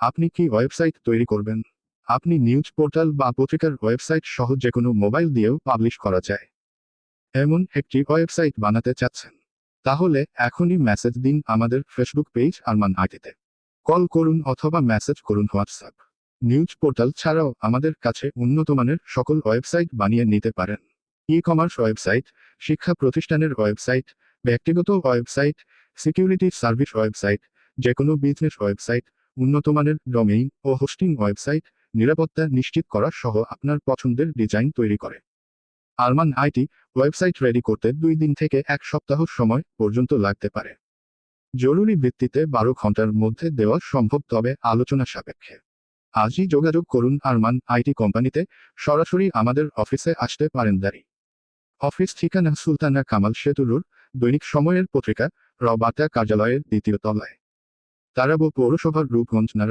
আপনি কি ওয়েবসাইট তৈরি করবেন? আপনি নিউজ পোর্টাল বা পত্রিকার ওয়েবসাইট সহ যেকোনো মোবাইল দিয়েও পাবলিশ করা যায় এমন একটি ওয়েবসাইট বানাতে চাচ্ছেন? তাহলে এখনই মেসেজ দিন আমাদের ফেসবুক পেজ আরমান আইটিতে। কল করুন অথবা মেসেজ করুন হোয়াটসঅ্যাপ। নিউজ পোর্টাল ছাড়াও আমাদের কাছে উন্নত মানের সকল ওয়েবসাইট বানিয়ে নিতে পারেন। ই কমার্স ওয়েবসাইট, শিক্ষা প্রতিষ্ঠানের ওয়েবসাইট, ব্যক্তিগত ওয়েবসাইট, সিকিউরিটি সার্ভিস ওয়েবসাইট, যেকোনো বিজনেস ওয়েবসাইট, উন্নত মানের ডোমেইন ও হোস্টিং ওয়েবসাইট, নিরাপত্তা নিশ্চিত করা সহ আপনার পছন্দের ডিজাইন তৈরি করে আরমান আইটি ওয়েবসাইট রেডি করতে 2 দিন থেকে 1 সপ্তাহ সময় পর্যন্ত লাগতে পারে। জরুরি ভিত্তিতে 12 ঘন্টার মধ্যে দেওয়া সম্ভব, তবে আলোচনা সাপেক্ষে। আজই যোগাযোগ করুন আরমান আইটি কোম্পানিতে। সরাসরি আমাদের অফিসে আসতে পারেন। অফিস ঠিকানা সুলতানা কামাল সেতু রোড, দৈনিক সময়ের পত্রিকা, র বার্তা কার্যালয়ের 2য় তলায়, তারাবো পৌরসভার রূপগঞ্জ, নারায়ণ।